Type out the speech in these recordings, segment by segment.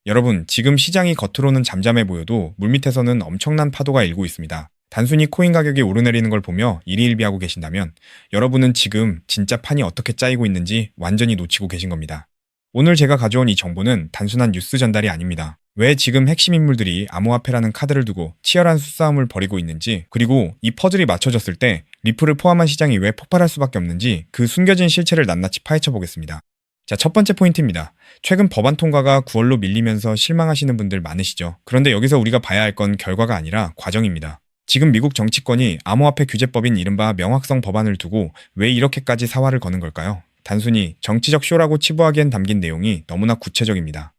여러분, 지금 시장이 겉으로는 잠잠해 보여도 물밑에서는 엄청난 파도가 일고 있습니다. 단순히 코인 가격이 오르내리는 걸 보며 일희일비하고 계신다면 여러분은 지금 진짜 판이 어떻게 짜이고 있는지 완전히 놓치고 계신 겁니다. 오늘 제가 가져온 이 정보는 단순한 뉴스 전달이 아닙니다. 왜 지금 핵심 인물들이 암호화폐라는 카드를 두고 치열한 수싸움을 벌이고 있는지, 그리고 이 퍼즐이 맞춰졌을 때 리플을 포함한 시장이 왜 폭발할 수밖에 없는지 그 숨겨진 실체를 낱낱이 파헤쳐 보겠습니다. 자, 첫 번째 포인트입니다. 최근 법안 통과가 9월로 밀리면서 실망하시는 분들 많으시죠? 그런데 여기서 우리가 봐야 할 건 결과가 아니라 과정입니다. 지금 미국 정치권이 암호화폐 규제법인 이른바 명확성 법안을 두고 왜 이렇게까지 사활을 거는 걸까요? 단순히 정치적 쇼라고 치부하기엔 담긴 내용이 너무나 구체적입니다.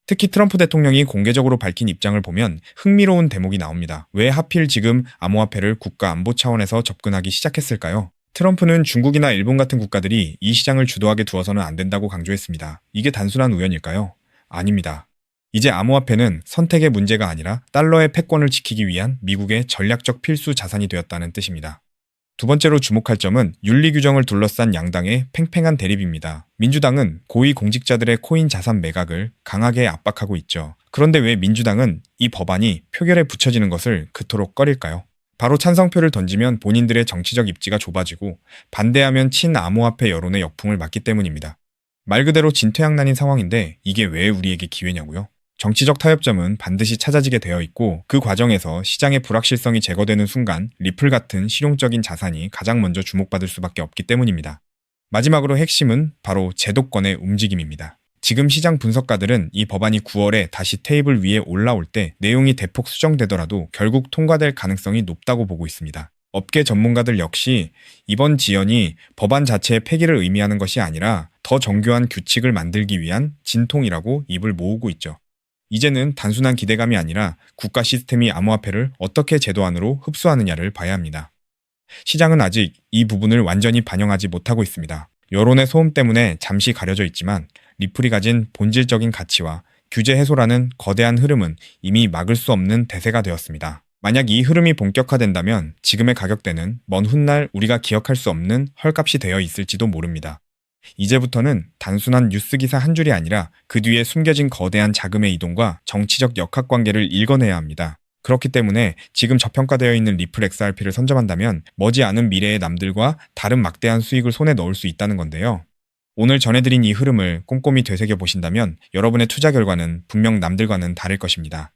특히 트럼프 대통령이 공개적으로 밝힌 입장을 보면 흥미로운 대목이 나옵니다. 왜 하필 지금 암호화폐를 국가 안보 차원에서 접근하기 시작했을까요? 트럼프는 중국이나 일본 같은 국가들이 이 시장을 주도하게 두어서는 안 된다고 강조했습니다. 이게 단순한 우연일까요? 아닙니다. 이제 암호화폐는 선택의 문제가 아니라 달러의 패권을 지키기 위한 미국의 전략적 필수 자산이 되었다는 뜻입니다. 두 번째로 주목할 점은 윤리 규정을 둘러싼 양당의 팽팽한 대립입니다. 민주당은 고위 공직자들의 코인 자산 매각을 강하게 압박하고 있죠. 그런데 왜 민주당은 이 법안이 표결에 붙여지는 것을 그토록 꺼릴까요? 바로 찬성표를 던지면 본인들의 정치적 입지가 좁아지고 반대하면 친암호화폐 여론의 역풍을 맞기 때문입니다. 말 그대로 진퇴양난인 상황인데 이게 왜 우리에게 기회냐고요? 정치적 타협점은 반드시 찾아지게 되어 있고 그 과정에서 시장의 불확실성이 제거되는 순간 리플 같은 실용적인 자산이 가장 먼저 주목받을 수밖에 없기 때문입니다. 마지막으로 핵심은 바로 제도권의 움직임입니다. 지금 시장 분석가들은 이 법안이 9월에 다시 테이블 위에 올라올 때 내용이 대폭 수정되더라도 결국 통과될 가능성이 높다고 보고 있습니다. 업계 전문가들 역시 이번 지연이 법안 자체의 폐기를 의미하는 것이 아니라 더 정교한 규칙을 만들기 위한 진통이라고 입을 모으고 있죠. 이제는 단순한 기대감이 아니라 국가 시스템이 암호화폐를 어떻게 제도 안으로 흡수하느냐를 봐야 합니다. 시장은 아직 이 부분을 완전히 반영하지 못하고 있습니다. 여론의 소음 때문에 잠시 가려져 있지만 리플이 가진 본질적인 가치와 규제 해소라는 거대한 흐름은 이미 막을 수 없는 대세가 되었습니다. 만약 이 흐름이 본격화된다면 지금의 가격대는 먼 훗날 우리가 기억할 수 없는 헐값이 되어 있을지도 모릅니다. 이제부터는 단순한 뉴스 기사 한 줄이 아니라 그 뒤에 숨겨진 거대한 자금의 이동과 정치적 역학관계를 읽어내야 합니다. 그렇기 때문에 지금 저평가되어 있는 리플 XRP를 선점한다면 머지않은 미래의 남들과 다른 막대한 수익을 손에 넣을 수 있다는 건데요. 오늘 전해드린 이 흐름을 꼼꼼히 되새겨 보신다면 여러분의 투자 결과는 분명 남들과는 다를 것입니다.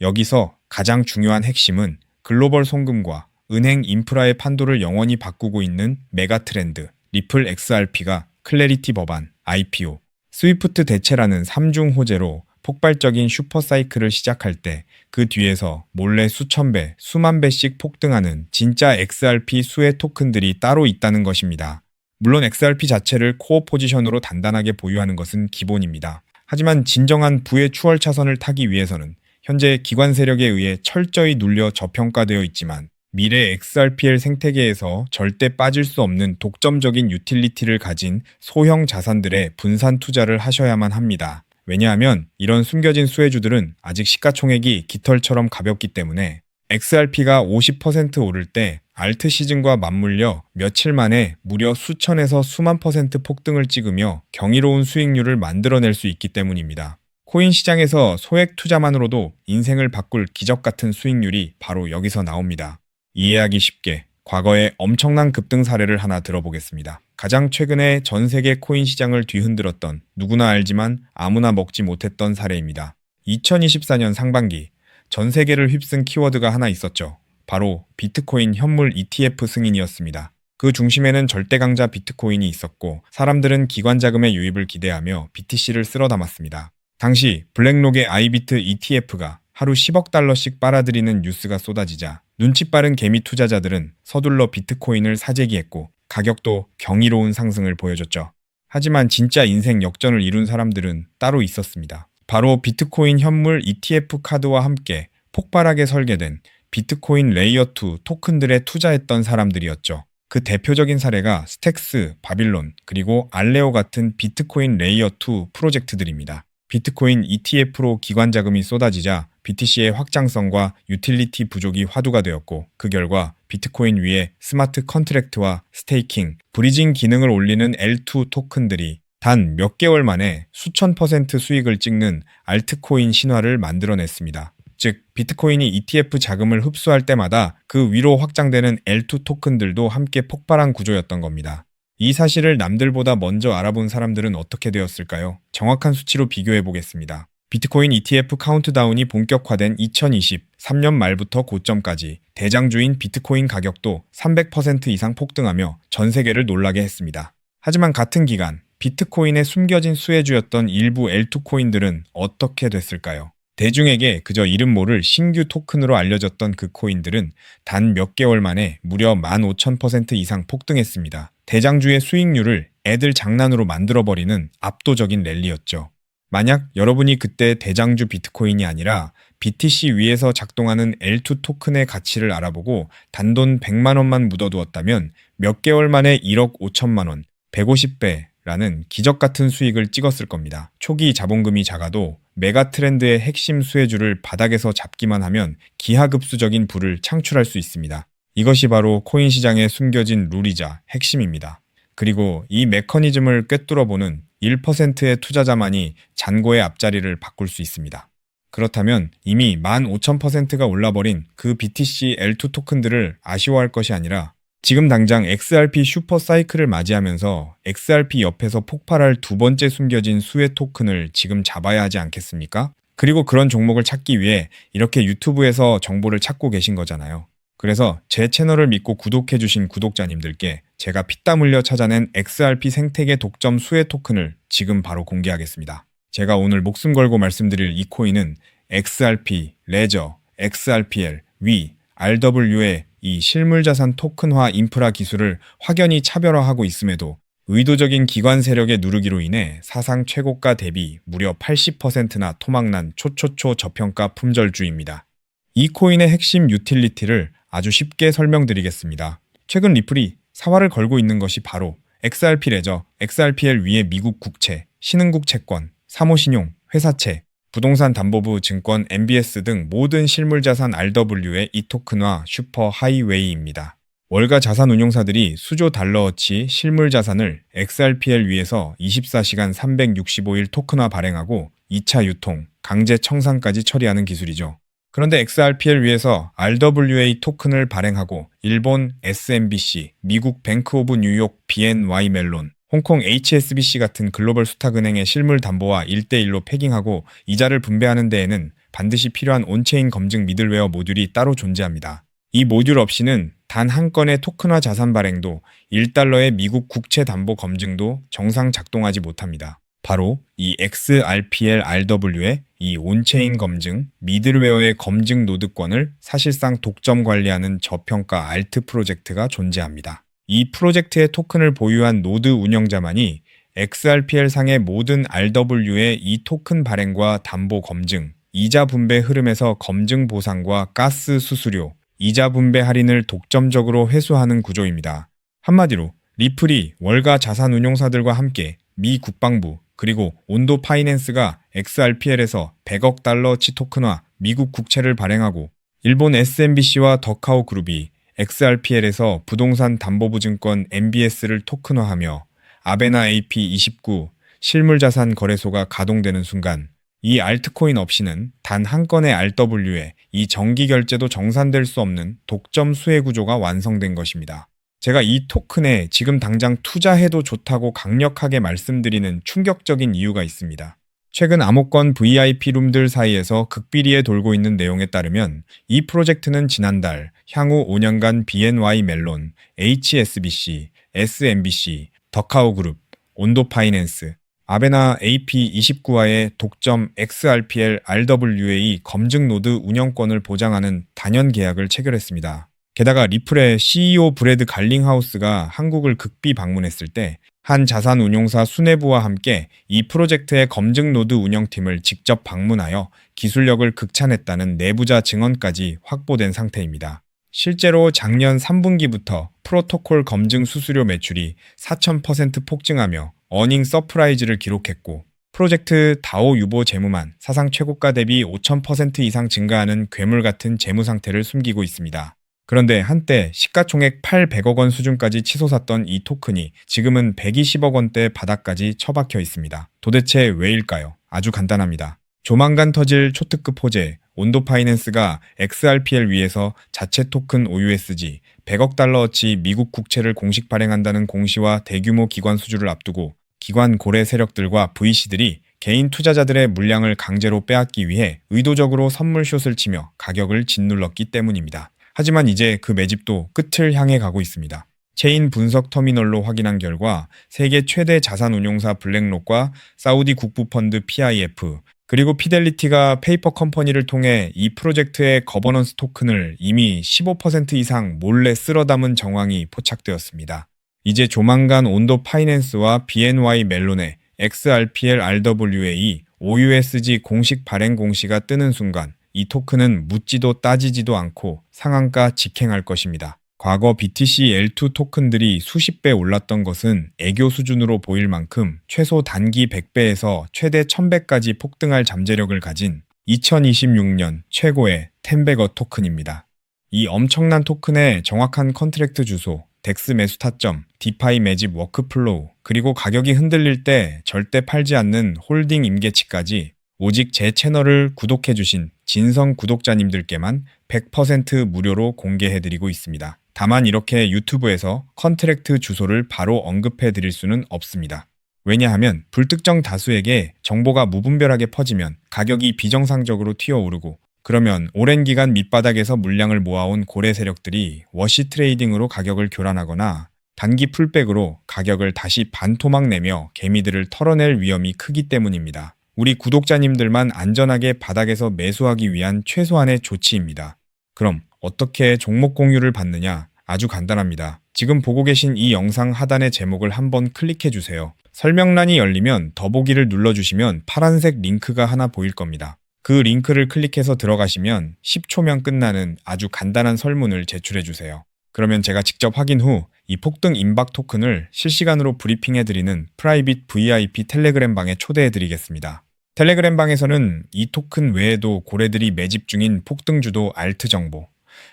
여기서 가장 중요한 핵심은 글로벌 송금과 은행 인프라의 판도를 영원히 바꾸고 있는 메가 트렌드, 리플 XRP가 클래리티 법안, IPO, 스위프트 대체라는 3중 호재로 폭발적인 슈퍼사이클을 시작할 때 그 뒤에서 몰래 수천 배, 수만 배씩 폭등하는 진짜 XRP 수혜 토큰들이 따로 있다는 것입니다. 물론 XRP 자체를 코어 포지션으로 단단하게 보유하는 것은 기본입니다. 하지만 진정한 부의 추월 차선을 타기 위해서는 현재 기관 세력에 의해 철저히 눌려 저평가되어 있지만 미래 XRPL 생태계에서 절대 빠질 수 없는 독점적인 유틸리티를 가진 소형 자산들의 분산 투자를 하셔야만 합니다. 왜냐하면 이런 숨겨진 수혜주들은 아직 시가총액이 깃털처럼 가볍기 때문에 XRP가 50% 오를 때 알트 시즌과 맞물려 며칠 만에 무려 수천에서 수만 퍼센트 폭등을 찍으며 경이로운 수익률을 만들어낼 수 있기 때문입니다. 코인 시장에서 소액 투자만으로도 인생을 바꿀 기적 같은 수익률이 바로 여기서 나옵니다. 이해하기 쉽게 과거의 엄청난 급등 사례를 하나 들어보겠습니다. 가장 최근에 전 세계 코인 시장을 뒤흔들었던 누구나 알지만 아무나 먹지 못했던 사례입니다. 2024년 상반기 전 세계를 휩쓴 키워드가 하나 있었죠. 바로 비트코인 현물 ETF 승인이었습니다. 그 중심에는 절대 강자 비트코인이 있었고 사람들은 기관 자금의 유입을 기대하며 BTC를 쓸어 담았습니다. 당시 블랙록의 아이비트 ETF가 하루 10억 달러씩 빨아들이는 뉴스가 쏟아지자 눈치 빠른 개미 투자자들은 서둘러 비트코인을 사재기했고 가격도 경이로운 상승을 보여줬죠. 하지만 진짜 인생 역전을 이룬 사람들은 따로 있었습니다. 바로 비트코인 현물 ETF 카드와 함께 폭발하게 설계된 비트코인 레이어2 토큰들에 투자했던 사람들이었죠. 그 대표적인 사례가 스택스, 바빌론, 그리고 알레오 같은 비트코인 레이어2 프로젝트들입니다. 비트코인 ETF로 기관 자금이 쏟아지자 BTC의 확장성과 유틸리티 부족이 화두가 되었고 그 결과 비트코인 위에 스마트 컨트랙트와 스테이킹, 브리징 기능을 올리는 L2 토큰들이 단 몇 개월 만에 수천 퍼센트 수익을 찍는 알트코인 신화를 만들어냈습니다. 즉, 비트코인이 ETF 자금을 흡수할 때마다 그 위로 확장되는 L2 토큰들도 함께 폭발한 구조였던 겁니다. 이 사실을 남들보다 먼저 알아본 사람들은 어떻게 되었을까요? 정확한 수치로 비교해 보겠습니다. 비트코인 ETF 카운트다운이 본격화된 2023년 말부터 고점까지 대장주인 비트코인 가격도 300% 이상 폭등하며 전 세계를 놀라게 했습니다. 하지만 같은 기간 비트코인의 숨겨진 수혜주였던 일부 L2 코인들은 어떻게 됐을까요? 대중에게 그저 이름 모를 신규 토큰으로 알려졌던 그 코인들은 단 몇 개월 만에 무려 15,000% 이상 폭등했습니다. 대장주의 수익률을 애들 장난으로 만들어버리는 압도적인 랠리였죠. 만약 여러분이 그때 대장주 비트코인이 아니라 BTC 위에서 작동하는 L2 토큰의 가치를 알아보고 단돈 100만 원만 묻어두었다면 몇 개월 만에 1억 5천만 원, 150배라는 기적 같은 수익을 찍었을 겁니다. 초기 자본금이 작아도 메가 트렌드의 핵심 수혜주를 바닥에서 잡기만 하면 기하급수적인 부를 창출할 수 있습니다. 이것이 바로 코인 시장에 숨겨진 룰이자 핵심입니다. 그리고 이 메커니즘을 꿰뚫어보는 1%의 투자자만이 잔고의 앞자리를 바꿀 수 있습니다. 그렇다면 이미 15,000%가 올라버린 그 BTC L2 토큰들을 아쉬워할 것이 아니라 지금 당장 XRP 슈퍼 사이클을 맞이하면서 XRP 옆에서 폭발할 두 번째 숨겨진 수혜 토큰을 지금 잡아야 하지 않겠습니까? 그리고 그런 종목을 찾기 위해 이렇게 유튜브에서 정보를 찾고 계신 거잖아요. 그래서 제 채널을 믿고 구독해주신 구독자님들께 제가 피땀 흘려 찾아낸 XRP 생태계 독점 수혜 토큰을 지금 바로 공개하겠습니다. 제가 오늘 목숨 걸고 말씀드릴 이 코인은 XRP, 레저, XRPL, 위, RW의 이 실물자산 토큰화 인프라 기술을 확연히 차별화하고 있음에도 의도적인 기관 세력의 누르기로 인해 사상 최고가 대비 무려 80%나 토막난 초초초 저평가 품절주입니다. 이 코인의 핵심 유틸리티를 아주 쉽게 설명드리겠습니다. 최근 리플이 사활을 걸고 있는 것이 바로 XRP 레저, XRPL 위의 미국 국채, 신흥국 채권, 사모신용, 회사채, 부동산 담보부 증권 MBS 등 모든 실물자산 RW의 이 토큰화 슈퍼 하이웨이입니다. 월가 자산운용사들이 수조 달러어치 실물자산을 XRPL 위에서 24시간 365일 토큰화 발행하고 2차 유통, 강제 청산까지 처리하는 기술이죠. 그런데 XRPL 위에서 RWA 토큰을 발행하고 일본 SMBC, 미국 뱅크 오브 뉴욕 BNY 멜론, 홍콩 HSBC 같은 글로벌 수탁은행의 실물 담보와 1대1로 패깅하고 이자를 분배하는 데에는 반드시 필요한 온체인 검증 미들웨어 모듈이 따로 존재합니다. 이 모듈 없이는 단 한 건의 토큰화 자산 발행도 1달러의 미국 국채 담보 검증도 정상 작동하지 못합니다. 바로 이 XRPL RW의 이 온체인 검증, 미들웨어의 검증 노드권을 사실상 독점 관리하는 저평가 알트 프로젝트가 존재합니다. 이 프로젝트의 토큰을 보유한 노드 운영자만이 XRPL 상의 모든 RW의 이 토큰 발행과 담보 검증, 이자 분배 흐름에서 검증 보상과 가스 수수료, 이자 분배 할인을 독점적으로 회수하는 구조입니다. 한마디로 리플이 월가 자산운용사들과 함께 미 국방부 그리고 온도 파이낸스가 XRPL에서 100억 달러치 토큰화 미국 국채를 발행하고 일본 SMBC와 더카오 그룹이 XRPL에서 부동산 담보부 증권 MBS를 토큰화하며 아베나 AP29 실물자산 거래소가 가동되는 순간 이 알트코인 없이는 단 한 건의 RW에 이 정기 결제도 정산될 수 없는 독점 수혜 구조가 완성된 것입니다. 제가 이 토큰에 지금 당장 투자해도 좋다고 강력하게 말씀드리는 충격적인 이유가 있습니다. 최근 암호권 VIP 룸들 사이에서 극비리에 돌고 있는 내용에 따르면 이 프로젝트는 지난달 향후 5년간 BNY 멜론, HSBC, SMBC, 더카오 그룹, 온도 파이낸스, 아베나 AP29와의 독점 XRPL RWA 검증 노드 운영권을 보장하는 단연 계약을 체결했습니다. 게다가 리플의 CEO 브래드 갈링하우스가 한국을 극비 방문했을 때 한 자산운용사 수뇌부와 함께 이 프로젝트의 검증 노드 운영팀을 직접 방문하여 기술력을 극찬했다는 내부자 증언까지 확보된 상태입니다. 실제로 작년 3분기부터 프로토콜 검증 수수료 매출이 4,000% 폭증하며 어닝 서프라이즈를 기록했고 프로젝트 다오 유보 재무만 사상 최고가 대비 5,000% 이상 증가하는 괴물 같은 재무 상태를 숨기고 있습니다. 그런데 한때 시가총액 800억 원 수준까지 치솟았던 이 토큰이 지금은 120억 원대 바닥까지 처박혀 있습니다. 도대체 왜일까요? 아주 간단합니다. 조만간 터질 초특급 호재, 온도 파이낸스가 XRPL 위에서 자체 토큰 OUSG 100억 달러어치 미국 국채를 공식 발행한다는 공시와 대규모 기관 수주를 앞두고 기관 고래 세력들과 VC들이 개인 투자자들의 물량을 강제로 빼앗기 위해 의도적으로 선물숏을 치며 가격을 짓눌렀기 때문입니다. 하지만 이제 그 매집도 끝을 향해 가고 있습니다. 체인 분석 터미널로 확인한 결과 세계 최대 자산운용사 블랙록과 사우디 국부펀드 PIF, 그리고 피델리티가 페이퍼 컴퍼니를 통해 이 프로젝트의 거버넌스 토큰을 이미 15% 이상 몰래 쓸어 담은 정황이 포착되었습니다. 이제 조만간 온도 파이낸스와 BNY 멜론의 XRPL RWA OUSG 공식 발행 공시가 뜨는 순간 이 토큰은 묻지도 따지지도 않고 상한가 직행할 것입니다. 과거 BTC L2 토큰들이 수십 배 올랐던 것은 애교 수준으로 보일 만큼 최소 단기 100배에서 최대 1000배까지 폭등할 잠재력을 가진 2026년 최고의 텐베거 토큰입니다. 이 엄청난 토큰의 정확한 컨트랙트 주소, 덱스 매수 타점, 디파이 매집 워크플로우, 그리고 가격이 흔들릴 때 절대 팔지 않는 홀딩 임계치까지 오직 제 채널을 구독해주신 진성 구독자님들께만 100% 무료로 공개해드리고 있습니다. 다만 이렇게 유튜브에서 컨트랙트 주소를 바로 언급해드릴 수는 없습니다. 왜냐하면 불특정 다수에게 정보가 무분별하게 퍼지면 가격이 비정상적으로 튀어오르고 그러면 오랜 기간 밑바닥에서 물량을 모아온 고래 세력들이 워시 트레이딩으로 가격을 교란하거나 단기 풀백으로 가격을 다시 반토막 내며 개미들을 털어낼 위험이 크기 때문입니다. 우리 구독자님들만 안전하게 바닥에서 매수하기 위한 최소한의 조치입니다. 그럼 어떻게 종목 공유를 받느냐? 아주 간단합니다. 지금 보고 계신 이 영상 하단의 제목을 한번 클릭해 주세요. 설명란이 열리면 더보기를 눌러주시면 파란색 링크가 하나 보일 겁니다. 그 링크를 클릭해서 들어가시면 10초면 끝나는 아주 간단한 설문을 제출해 주세요. 그러면 제가 직접 확인 후 이 폭등 임박 토큰을 실시간으로 브리핑해드리는 프라이빗 VIP 텔레그램 방에 초대해드리겠습니다. 텔레그램 방에서는 이 토큰 외에도 고래들이 매집 중인 폭등주도 알트 정보,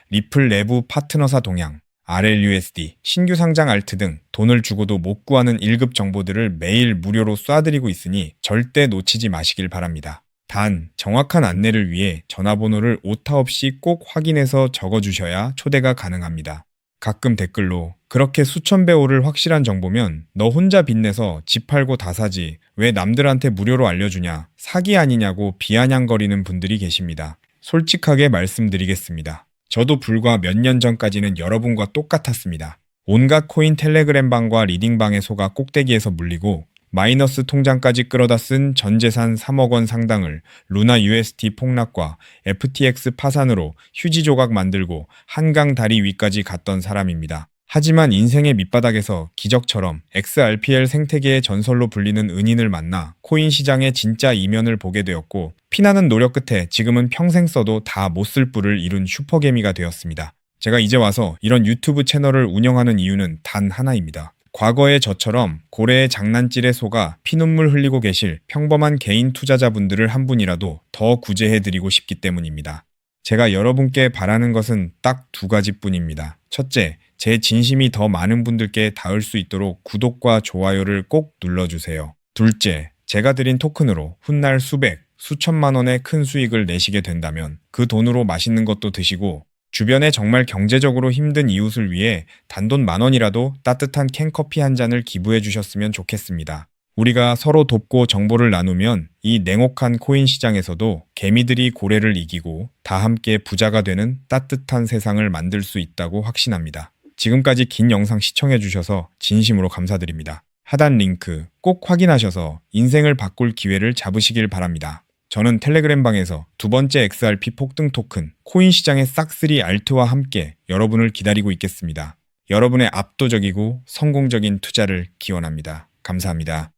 리플 내부 파트너사 동향, RLUSD, 신규 상장 알트 등 돈을 주고도 못 구하는 1급 정보들을 매일 무료로 쏴드리고 있으니 절대 놓치지 마시길 바랍니다. 단, 정확한 안내를 위해 전화번호를 오타 없이 꼭 확인해서 적어주셔야 초대가 가능합니다. 가끔 댓글로 그렇게 수천 배 오를 확실한 정보면 너 혼자 빚내서 집 팔고 다 사지 왜 남들한테 무료로 알려주냐 사기 아니냐고 비아냥거리는 분들이 계십니다. 솔직하게 말씀드리겠습니다. 저도 불과 몇 년 전까지는 여러분과 똑같았습니다. 온갖 코인 텔레그램 방과 리딩방에 속아 꼭대기에서 물리고 마이너스 통장까지 끌어다 쓴 전재산 3억 원 상당을 루나 UST 폭락과 FTX 파산으로 휴지 조각 만들고 한강 다리 위까지 갔던 사람입니다. 하지만 인생의 밑바닥에서 기적처럼 XRPL 생태계의 전설로 불리는 은인을 만나 코인 시장의 진짜 이면을 보게 되었고 피나는 노력 끝에 지금은 평생 써도 다 못 쓸 뿔을 이룬 슈퍼개미가 되었습니다. 제가 이제 와서 이런 유튜브 채널을 운영하는 이유는 단 하나입니다. 과거의 저처럼 고래의 장난질에 속아 피눈물 흘리고 계실 평범한 개인 투자자분들을 한 분이라도 더 구제해드리고 싶기 때문입니다. 제가 여러분께 바라는 것은 딱 두 가지뿐입니다. 첫째, 제 진심이 더 많은 분들께 닿을 수 있도록 구독과 좋아요를 꼭 눌러주세요. 둘째, 제가 드린 토큰으로 훗날 수백, 수천만 원의 큰 수익을 내시게 된다면 그 돈으로 맛있는 것도 드시고 주변에 정말 경제적으로 힘든 이웃을 위해 단돈 10,000원이라도 따뜻한 캔커피 한 잔을 기부해 주셨으면 좋겠습니다. 우리가 서로 돕고 정보를 나누면 이 냉혹한 코인 시장에서도 개미들이 고래를 이기고 다 함께 부자가 되는 따뜻한 세상을 만들 수 있다고 확신합니다. 지금까지 긴 영상 시청해 주셔서 진심으로 감사드립니다. 하단 링크 꼭 확인하셔서 인생을 바꿀 기회를 잡으시길 바랍니다. 저는 텔레그램 방에서 두 번째 XRP 폭등 토큰 코인 시장의 싹쓸이 알트와 함께 여러분을 기다리고 있겠습니다. 여러분의 압도적이고 성공적인 투자를 기원합니다. 감사합니다.